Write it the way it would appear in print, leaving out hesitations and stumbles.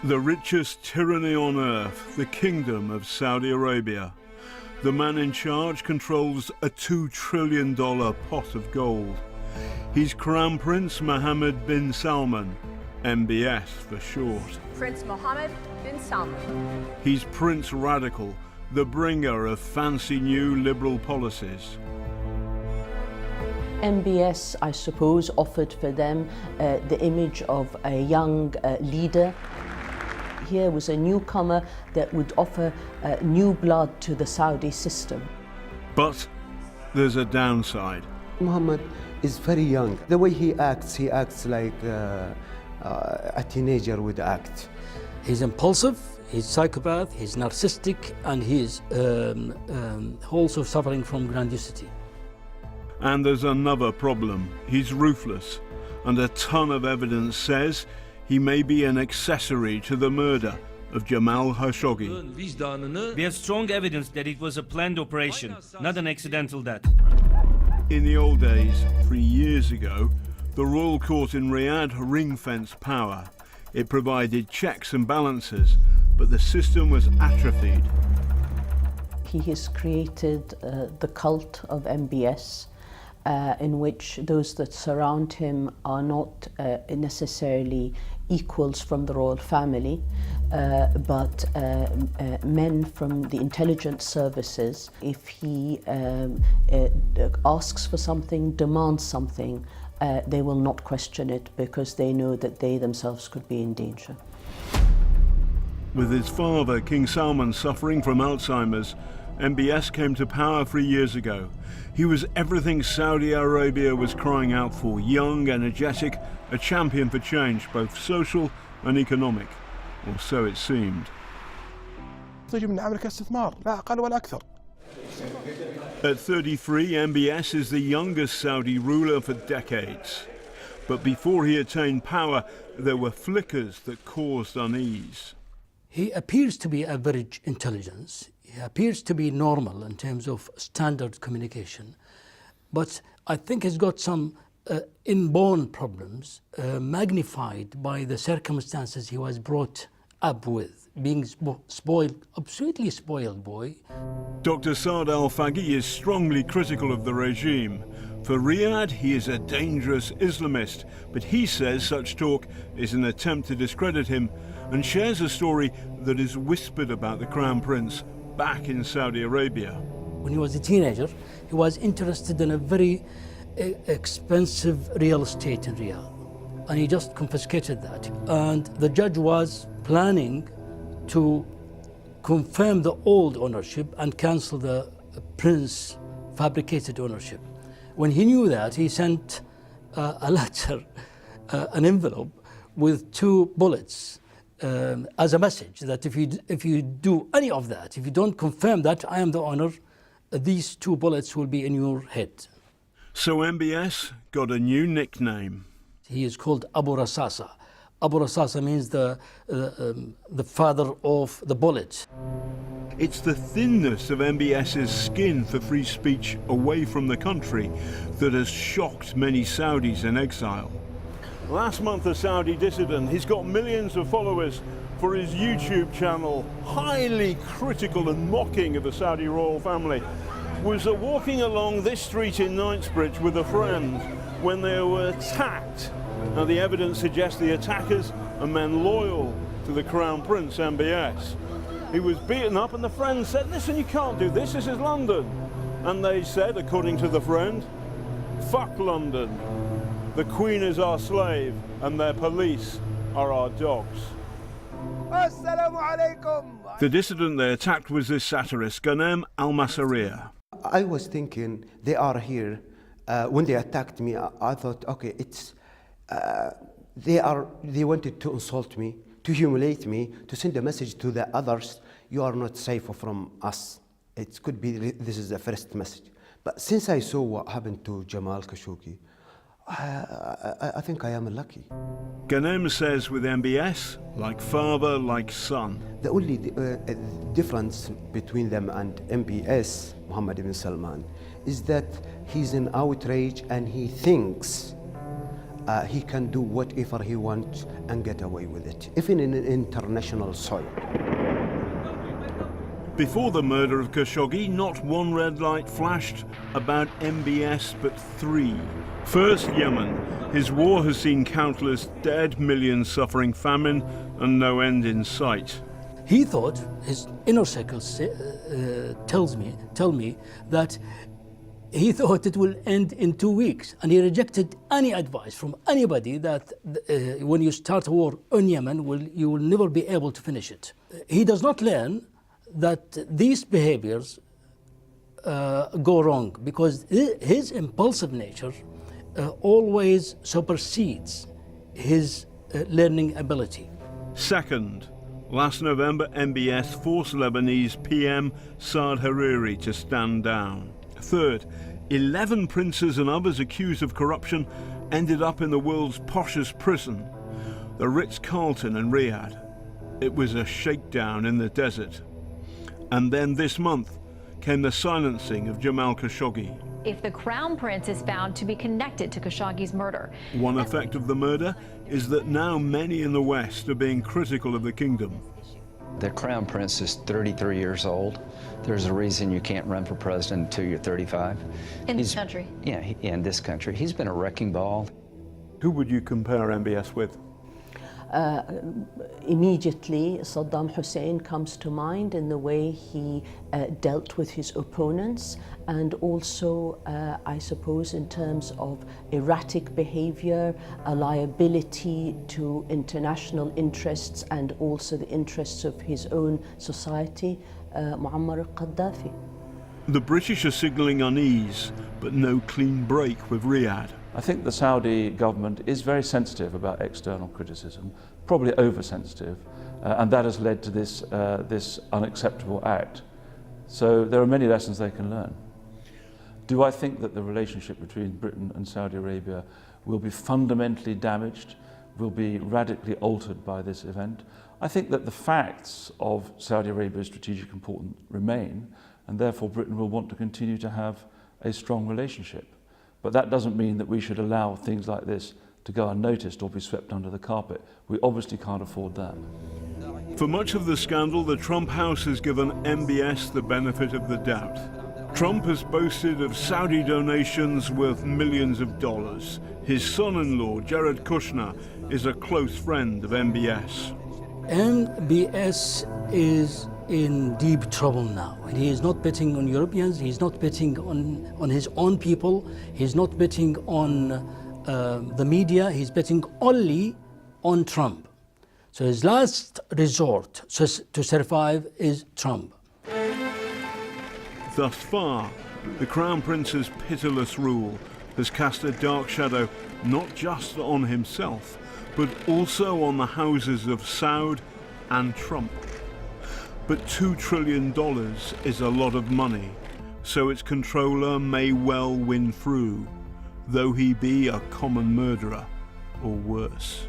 The richest tyranny on earth, the Kingdom of Saudi Arabia. The man in charge controls a $2 trillion pot of gold. He's Crown Prince Mohammed bin Salman, MBS for short. Prince Mohammed bin Salman. He's Prince Radical, the bringer of fancy new liberal policies. MBS, I suppose, offered for them the image of a young leader. Here was a newcomer that would offer new blood to the Saudi system. But there's a downside. Mohammed is very young. The way he acts like a teenager would act. He's impulsive, he's psychopath, he's narcissistic, and he's also suffering from grandiosity. And there's another problem. He's ruthless, and a ton of evidence says he may be an accessory to the murder of Jamal Khashoggi. We have strong evidence that it was a planned operation, not an accidental death. In the old days, 3 years ago, the royal court in Riyadh ring-fenced power. It provided checks and balances, but the system was atrophied. He has created the cult of MBS, in which those that surround him are not necessarily equals from the royal family, but men from the intelligence services. If he asks for something, demands something, they will not question it because they know that they themselves could be in danger. With his father, King Salman, suffering from Alzheimer's, MBS came to power 3 years ago. He was everything Saudi Arabia was crying out for: young, energetic, a champion for change, both social and economic, or so it seemed. At 33, MBS is the youngest Saudi ruler for decades. But before he attained power, there were flickers that caused unease. He appears to be average intelligence. He appears to be normal in terms of standard communication. But I think he's got some inborn problems magnified by the circumstances he was brought up with, being spoiled, absolutely spoiled boy. Dr. Saad al-Faghi is strongly critical of the regime. For Riyadh, he is a dangerous Islamist, but he says such talk is an attempt to discredit him, and shares a story that is whispered about the Crown Prince back in Saudi Arabia. When he was a teenager, he was interested in a very expensive real estate in Riyadh, and he just confiscated that. And the judge was planning to confirm the old ownership and cancel the prince fabricated ownership. When he knew that, he sent a letter, an envelope with 2 bullets as a message that if you do any of that, if you don't confirm that I am the owner, these 2 bullets will be in your head. So MBS got a new nickname. He is called Abu Rasasa. Abu Rasasa means the father of the bullet. It's the thinness of MBS's skin for free speech away from the country that has shocked many Saudis in exile. Last month, a Saudi dissident, he's got millions of followers for his YouTube channel, highly critical and mocking of the Saudi royal family, was walking along this street in Knightsbridge with a friend when they were attacked. Now, the evidence suggests the attackers are men loyal to the Crown Prince, MBS. He was beaten up and the friend said, "Listen, you can't do this, this is London." And they said, according to the friend, "Fuck London. The Queen is our slave and their police are our dogs." The dissident they attacked was this satirist, Ghanem al-Masariya. I was thinking they are here. When they attacked me, I thought, okay, it's they wanted to insult me, to humiliate me, to send a message to the others: you are not safe from us. It could be this is the first message. But since I saw what happened to Jamal Khashoggi, I think I am lucky. Ghanem says with MBS, like father, like son. The only difference between them and MBS, Mohammed bin Salman, is that he's in outrage and he thinks he can do whatever he wants and get away with it, even in an international soil. Before the murder of Khashoggi, not one red light flashed about MBS, but three. First, Yemen. His war has seen countless dead, millions suffering famine, and no end in sight. He thought, his inner circles tell me that he thought it will end in 2 weeks, and he rejected any advice from anybody that when you start a war on Yemen, you will never be able to finish it. He does not learn that these behaviors go wrong, because his impulsive nature always supersedes his learning ability. Second, last November, MBS forced Lebanese PM Saad Hariri to stand down. Third, 11 princes and others accused of corruption ended up in the world's poshest prison, the Ritz-Carlton in Riyadh. It was a shakedown in the desert. And then this month came the silencing of Jamal Khashoggi. If the Crown Prince is found to be connected to Khashoggi's murder. One effect of the murder is that now many in the West are being critical of the kingdom. The Crown Prince is 33 years old. There's a reason you can't run for president until you're 35. In this country? Yeah, in this country. He's been a wrecking ball. Who would you compare MBS with? Immediately, Saddam Hussein comes to mind in the way he dealt with his opponents, and also, I suppose, in terms of erratic behavior, a liability to international interests and also the interests of his own society, Muammar al-Gaddafi. The British are signalling unease, but no clean break with Riyadh. I think the Saudi government is very sensitive about external criticism, probably oversensitive, and that has led to this unacceptable act. So there are many lessons they can learn. Do I think that the relationship between Britain and Saudi Arabia will be fundamentally damaged, will be radically altered by this event? I think that the facts of Saudi Arabia's strategic importance remain, and therefore Britain will want to continue to have a strong relationship. But that doesn't mean that we should allow things like this to go unnoticed or be swept under the carpet. We obviously can't afford that. For much of the scandal, the Trump house has given MBS the benefit of the doubt. Trump has boasted of Saudi donations worth millions of dollars. His son-in-law, Jared Kushner, is a close friend of MBS. MBS is in deep trouble now. He is not betting on Europeans, he's not betting on his own people, he's not betting on the media, he's betting only on Trump. So his last resort to survive is Trump. Thus far, the Crown Prince's pitiless rule has cast a dark shadow not just on himself, but also on the houses of Saud and Trump. But $2 trillion is a lot of money, so its controller may well win through, though he be a common murderer or worse.